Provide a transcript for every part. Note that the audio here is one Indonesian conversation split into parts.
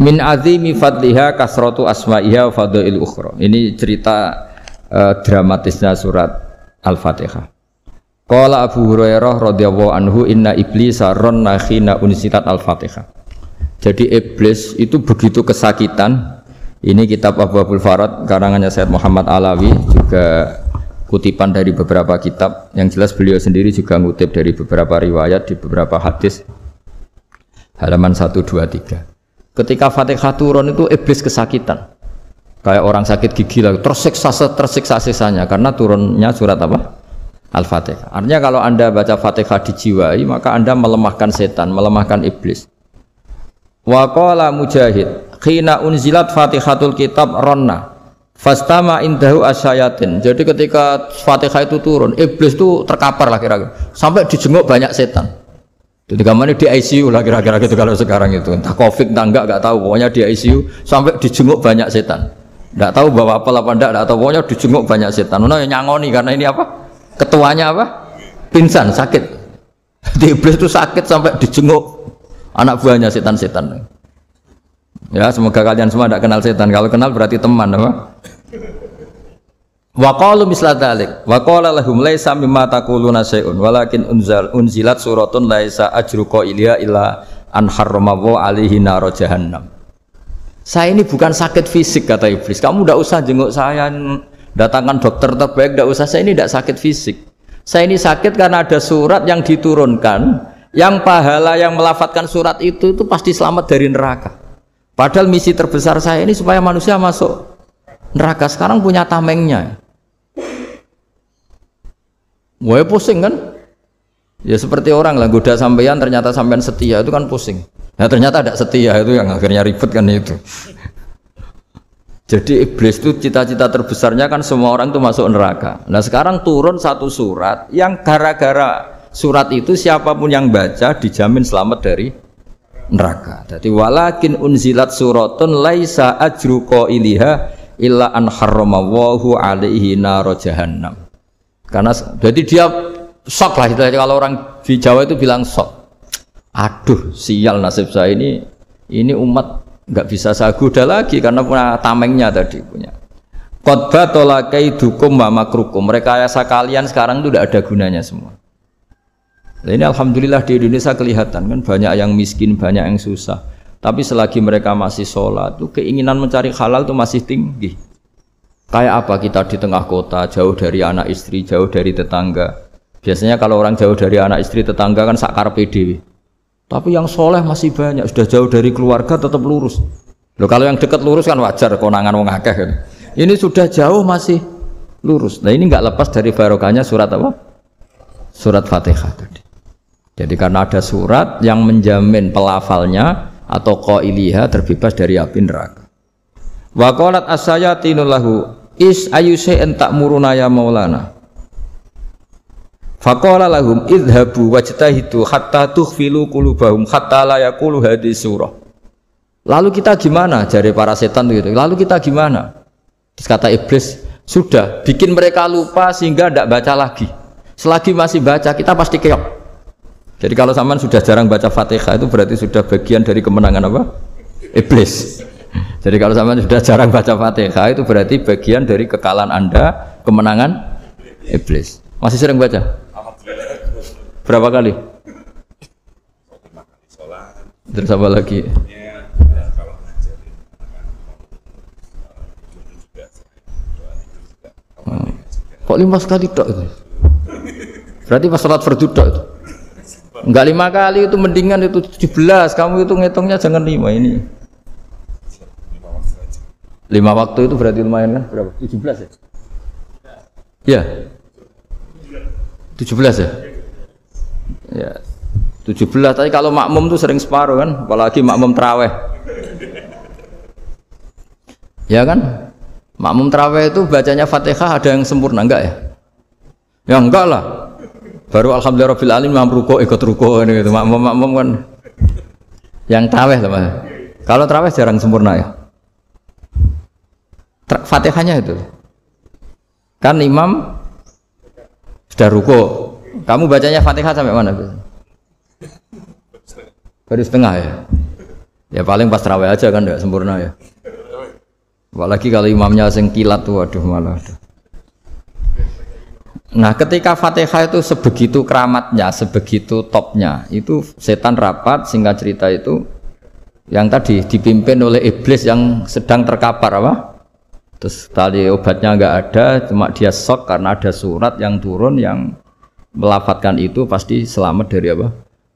Min azimi fadliha kasratu asma'iha wa fadail ukhra. Ini cerita dramatisnya surat Al-Fatihah. Qala Abu Hurairah radhiyallahu anhu inna iblisa ranna khina unsitat Al-Fatihah. Jadi iblis itu begitu kesakitan. Ini kitab Abwaabul Farad karangannya Sayyid Muhammad Alawi, juga kutipan dari beberapa kitab. Yang jelas beliau sendiri juga ngutip dari beberapa riwayat di beberapa hadis. Halaman 123. Ketika Fatihah turun itu iblis kesakitan. Kayak orang sakit gigi lah, tersiksa-siksanya karena turunnya surat apa? Al-Fatihah. Artinya kalau Anda baca Fatihah dijiwai, maka Anda melemahkan setan, melemahkan iblis. Wa qala Mujahid, khina unzilat Fatihatul kitab ronna fastama indahu asyayatin. Jadi ketika Fatihah itu turun, iblis itu terkapar lah kira-kira. Sampai dijenguk banyak setan. Jadi kemana di ICU lah kira-kira gitu kalau sekarang itu. Entah COVID entah enggak tahu. Pokoknya di ICU sampai dijenguk banyak setan. Enggak tahu bawa apa enggak tahu. Pokoknya dijenguk banyak setan. Nah nyangoni karena ini apa? Ketuanya apa? Pingsan, sakit. Di iblis itu sakit sampai dijenguk anak buahnya setan-setan. Ya semoga kalian semua tidak kenal setan. Kalau kenal berarti teman apa? Wa qalu misla dzalik wa qala lahum laisa mimma taquluna syai'un walakin unzilat suratun laisa ajru qailiha illa an harramahu alaihi nar jahannam. Saya ini bukan sakit fisik kata iblis. Kamu tidak usah jenguk saya, datangkan dokter terbaik, tidak usah. Saya ini tidak sakit fisik. Saya ini sakit karena ada surat yang diturunkan, yang pahala yang melafadzkan surat itu pasti selamat dari neraka. Padahal misi terbesar saya ini supaya manusia masuk neraka. Sekarang punya tamengnya. Wah pusing kan? Ya seperti orang lah goda sampean ternyata sampean setia itu kan pusing. Nah ternyata tidak setia itu yang akhirnya ribet kan itu. Jadi iblis itu cita-cita terbesarnya kan semua orang itu masuk neraka. Nah sekarang turun satu surat yang gara-gara surat itu siapapun yang baca dijamin selamat dari neraka. Jadi walakin unzilat suratun laisa ajru qailiha illa an harramahu alaihi nar jahannam. Karena jadi dia shock lah itu. Kalau orang di Jawa itu bilang shock. Aduh sial nasib saya ini umat nggak bisa saya goda lagi karena punya tamengnya tadi punya. Qad tolakaidukum wa makrukum. Rekayasa kalian sekarang itu tidak ada gunanya semua. Nah, ini alhamdulillah di Indonesia kelihatan kan banyak yang miskin, banyak yang susah. Tapi selagi mereka masih sholat, tuh keinginan mencari halal itu masih tinggi. Kayak apa kita di tengah kota, jauh dari anak istri, jauh dari tetangga. Biasanya kalau orang jauh dari anak istri, tetangga kan sakar PDW. Tapi yang soleh masih banyak, sudah jauh dari keluarga tetap lurus. Loh kalau yang dekat lurus kan wajar, konangan wong akeh kan. Ini sudah jauh masih lurus. Nah ini nggak lepas dari barokahnya surat apa? Surat Fatihah tadi. Jadi karena ada surat yang menjamin pelafalnya atau qailiha terbebas dari api neraka. Wa qalat as-sayatinu lahu is ayusai'an ta'muruna ya maulana. Faqala lahum idhabu wajtahidu hatta tukhfilu qulubahum hatta la yaqulu hadhihi surah. Lalu kita gimana? Jari para setan itu. Lalu kita gimana? Terus kata iblis, sudah bikin mereka lupa sehingga tidak baca lagi. Selagi masih baca kita pasti keok. Jadi kalau sampean sudah jarang baca Fatihah itu berarti sudah bagian dari kemenangan apa? Iblis. Jadi kalau sampean sudah jarang baca Fatihah itu berarti bagian dari kekalahan Anda, kemenangan iblis. Masih sering baca? Berapa kali? Terus apa lagi? Kok 5 kali tok itu? Berarti pas salat fardu tok itu? Enggak 5 kali itu mendingan itu 17. Kamu itu ngitungnya jangan 5 ini. 5 waktu itu berarti lumayan kan? Berapa? 17 ya? Ya. 17 ya? Ya. 17 tapi kalau makmum tuh sering separuh kan? Apalagi makmum tarawih. Ya kan? Makmum tarawih itu bacanya Fatihah ada yang sempurna enggak ya? Ya enggak lah. Baru alhamdulillahirabbil alamin mampu ruko ikut ruko gitu. Makmum kan yang tarawih lah. Kalau tarawih jarang sempurna ya. Fatihahnya itu. Kan imam sudah ruko. Kamu bacanya Fatihah sampai mana? Baru setengah ya. Ya paling pas tarawih aja kan enggak sempurna ya. Apalagi kalau imamnya sing kilat tuh, waduh malah. Nah, ketika Fatihah itu sebegitu keramatnya, sebegitu topnya, itu setan rapat, singkat cerita itu yang tadi dipimpin oleh iblis yang sedang terkapar apa? Terus tali obatnya nggak ada, cuma dia shock karena ada surat yang turun yang melafatkan itu pasti selamat dari apa?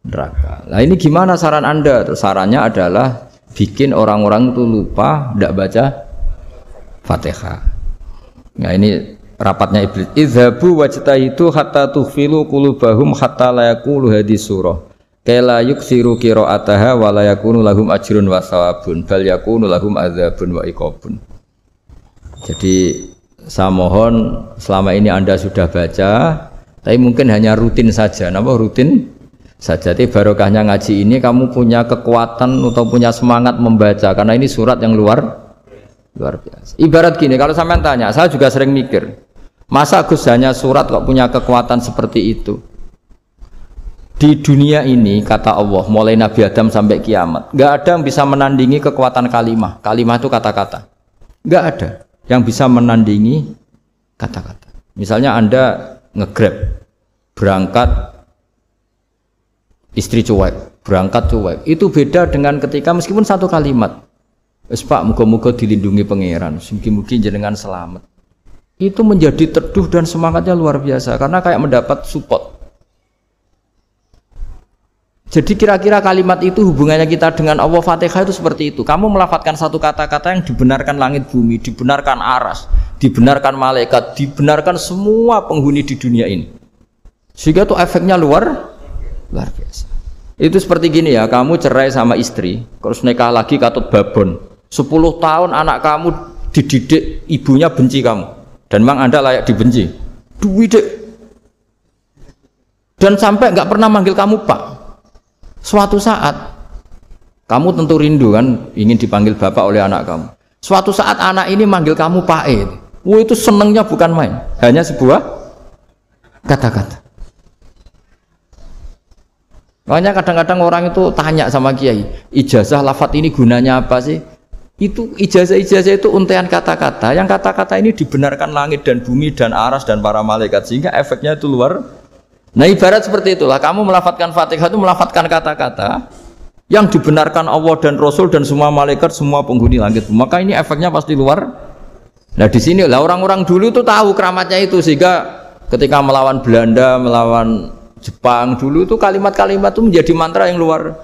Neraka. Nah ini gimana saran Anda? Terus sarannya adalah bikin orang-orang itu lupa, tidak baca Fatihah. Nah ini rapatnya iblis. Idhabu wajtahidu hatta tughfilu qulubahum hatta la yaqulu hadhihi surah. Kala yuksiru qira'ataha wa la yakunu lahum ajrun wa thawabun bal yakunu lahum adzabun wa iqabun. Jadi saya mohon selama ini Anda sudah baca, tapi mungkin hanya rutin saja. Napa rutin saja? Tapi barokahnya ngaji ini kamu punya kekuatan atau punya semangat membaca karena ini surat yang luar biasa. Ibarat gini, kalau sampean tanya, saya juga sering mikir, masa Gus hanya surat kok punya kekuatan seperti itu? Di dunia ini kata Allah, mulai Nabi Adam sampai kiamat, nggak ada yang bisa menandingi kekuatan kalimah. Kalimah itu kata-kata. Nggak ada yang bisa menandingi kata-kata. Misalnya Anda nge-grab, berangkat istri cuek, berangkat cuek. Itu beda dengan ketika meskipun satu kalimat, wes Pak, muga-muga dilindungi pangeran, mugi-mugi jenengan selamat. Itu menjadi teduh dan semangatnya luar biasa karena kayak mendapat support. Jadi kira-kira kalimat itu hubungannya kita dengan Allah, Fatihah itu seperti itu. Kamu melafadzkan satu kata-kata yang dibenarkan langit bumi, dibenarkan aras, dibenarkan malaikat, dibenarkan semua penghuni di dunia ini. Sehingga itu efeknya luar biasa. Itu seperti gini ya, kamu cerai sama istri, terus nikah lagi katut babon. 10 tahun anak kamu dididik, ibunya benci kamu. Dan memang Anda layak dibenci. Dididik. Dan sampai nggak pernah manggil kamu Pak. Suatu saat kamu tentu rindu kan ingin dipanggil bapak oleh anak kamu. Suatu saat anak ini manggil kamu Pak E. Wah itu senengnya bukan main, hanya sebuah kata-kata. Makanya kadang-kadang orang itu tanya sama kiai, ijazah lafadz ini gunanya apa sih? Itu ijazah itu untaian kata-kata. Yang kata-kata ini dibenarkan langit dan bumi dan aras dan para malaikat sehingga efeknya itu luar. Nah ibarat seperti itulah, kamu melafadzkan Fatihah itu melafadzkan kata-kata yang dibenarkan Allah dan Rasul dan semua malaikat, semua penghuni langit. Maka ini efeknya pasti luar. Nah di sini lah orang-orang dulu itu tahu keramatnya itu sehingga ketika melawan Belanda, melawan Jepang dulu itu kalimat-kalimat itu menjadi mantra yang luar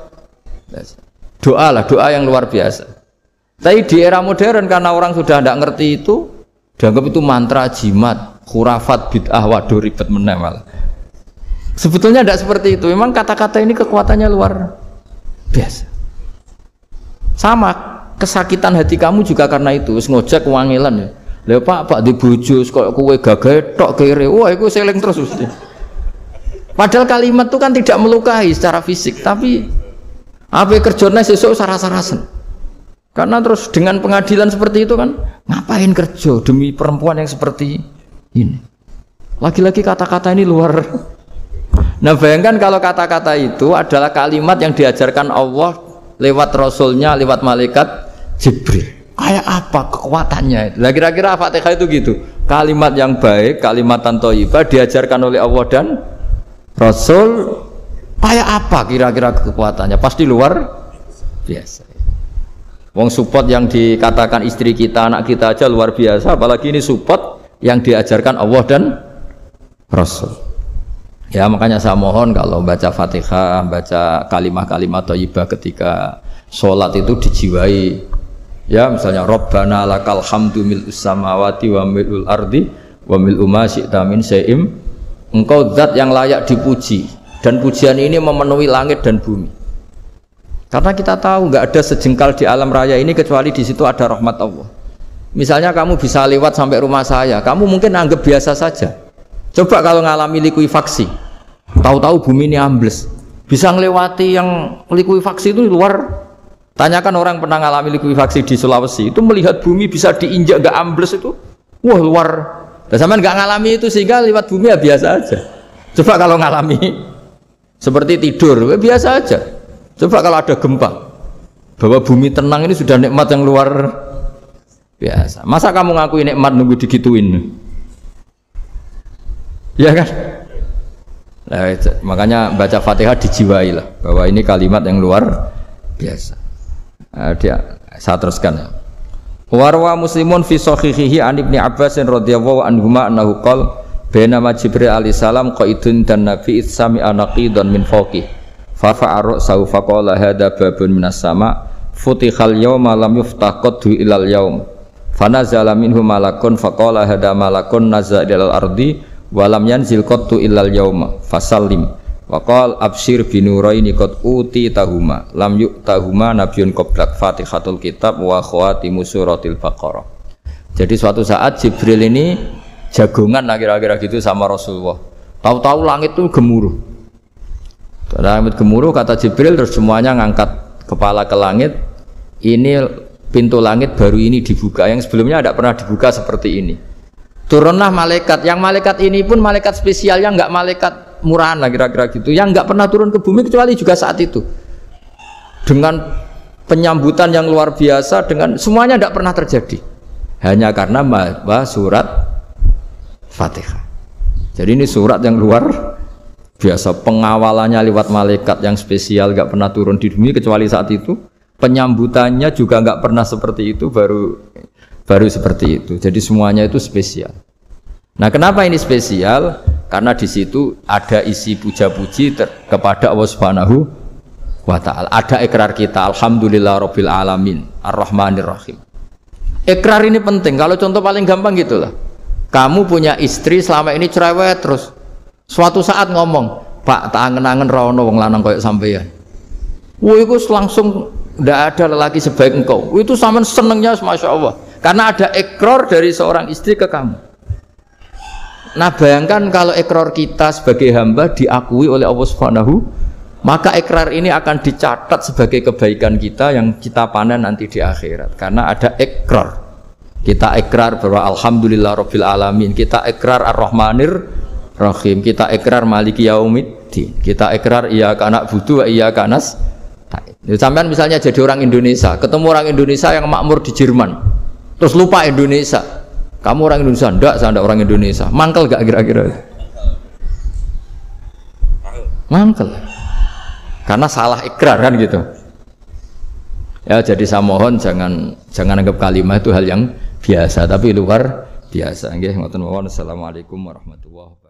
biasa. Doa yang luar biasa. Tapi di era modern karena orang sudah tidak ngerti itu, dianggap itu mantra, jimat, khurafat, bid'ah, waduh ribet meneh malah. Sebetulnya tidak seperti itu. Memang kata-kata ini kekuatannya luar biasa. Sama kesakitan hati kamu juga karena itu. Ngojek wangilan ya. Lha Pak di bojo kok kowe gagah tok kere. Wah, iku seling terus mesti. Padahal kalimat itu kan tidak melukai secara fisik, tapi apa kerjanya sesuk sarasa-rasen. Karena terus dengan pengadilan seperti itu kan, ngapain kerja demi perempuan yang seperti ini? Lagi-lagi kata-kata ini luar. Nah bayangkan kalau kata-kata itu adalah kalimat yang diajarkan Allah lewat Rasulnya, lewat malaikat Jibril. Kayak apa kekuatannya itu? Nah kira-kira Fatihah itu gitu. Kalimat yang baik, kalimatan thayyibah diajarkan oleh Allah dan Rasul. Kayak apa kira-kira kekuatannya? Pasti luar biasa. Wong support yang dikatakan istri kita, anak kita aja luar biasa. Apalagi ini support yang diajarkan Allah dan Rasul. Ya makanya saya mohon kalau baca Fatihah, baca kalimah-kalimah thayyibah ketika sholat itu dijiwai. Ya misalnya Rabbana lakal hamdu mil'us samawati wa mil'ul ardi wa mil'u ma syi'ta min syai'im. Engkau zat yang layak dipuji dan pujian ini memenuhi langit dan bumi. Karena kita tahu nggak ada sejengkal di alam raya ini kecuali di situ ada rahmat Allah. Misalnya kamu bisa lewat sampai rumah saya, kamu mungkin anggap biasa saja. Coba kalau ngalami likuifaksi, tahu-tahu bumi ini ambles, bisa ngelewati yang likuifaksi itu luar. Tanyakan orang pernah ngalami likuifaksi di Sulawesi, itu melihat bumi bisa diinjak gak ambles itu, wah luar. Dan sampean nggak ngalami itu sehingga lewat bumi ya biasa aja. Coba kalau ngalami seperti tidur, biasa aja. Coba kalau ada gempa, bahwa bumi tenang ini sudah nikmat yang luar biasa. Masa kamu ngakui nikmat nunggu digituin? Ya kan? Nah, makanya baca Fatihah dijiwai lah bahwa ini kalimat yang luar biasa. Saya teruskan ya. Warwa Muslimun fi sahihihi an Ibnu Abbas radhiyallahu anhuma annahu qala bainama Jibril alaihi salam qaidun dan Nabi sami anaqidan min fawqih fa fa'aru saufa qala hadza babun minas sama futihal yawma lam yuftah qaddu ilal yaum fanazala minhu malakun faqala hadza malakun nazala ilal ardi walam yanzil qattu illal yauma fasallim wa qala absyir binuraini qad uti tahuma lam yu'tahuma nabiyyun qablak fatihatul kitab wa khawatimu suratil baqarah. Jadi suatu saat Jibril ini jagongan kira-kira gitu sama Rasulullah. Tahu-tahu langit itu gemuruh. Langit gemuruh kata Jibril terus semuanya ngangkat kepala ke langit. Ini pintu langit baru ini dibuka, yang sebelumnya tidak pernah dibuka seperti ini. Turunlah malaikat, yang malaikat ini pun malaikat spesial, yang enggak malaikat murahan lah kira-kira gitu, yang enggak pernah turun ke bumi kecuali juga saat itu. Dengan penyambutan yang luar biasa, dengan semuanya tidak pernah terjadi. Hanya karena surat Fatihah. Jadi ini surat yang luar biasa, pengawalannya lewat malaikat yang spesial, enggak pernah turun di bumi kecuali saat itu. Penyambutannya juga enggak pernah seperti itu, baru seperti itu. Jadi semuanya itu spesial. Nah, kenapa ini spesial? Karena di situ ada isi puja-puji kepada Allah Subhanahu wa ta'ala. Ada ikrar kita, alhamdulillahirabbil alamin, arrahmanir rahim. Ikrar ini penting. Kalau contoh paling gampang gitulah. Kamu punya istri selama ini cerewet terus. Suatu saat ngomong, "Pak, tak angen-angen ra ono wong lanang koyo sampeyan." Wah, itu langsung ndak ada lelaki sebaik engkau. Itu sampean senengnya Masya Allah. Karena ada ikrar dari seorang istri ke kamu. Nah, bayangkan kalau ikrar kita sebagai hamba diakui oleh Allah Subhanahu, maka ikrar ini akan dicatat sebagai kebaikan kita yang kita panen nanti di akhirat. Karena ada ikrar. Kita ikrar bahwa alhamdulillahirabbil alamin, kita ikrar ar-rahmanir rahim, kita ikrar maliki yaumiddin, kita ikrar iyyaka na'budu wa iyyaka nasta'in. Sampean misalnya jadi orang Indonesia, ketemu orang Indonesia yang makmur di Jerman. Terus lupa Indonesia. Kamu orang Indonesia? Enggak, saya enggak orang Indonesia. Mangkel gak kira-kira? Mangkel. Karena salah ikrar kan gitu. Ya, jadi saya mohon jangan anggap kalimat itu hal yang biasa, tapi luar biasa. Nggih, ngoten mawon. Assalamualaikum warahmatullahi wabarakatuh.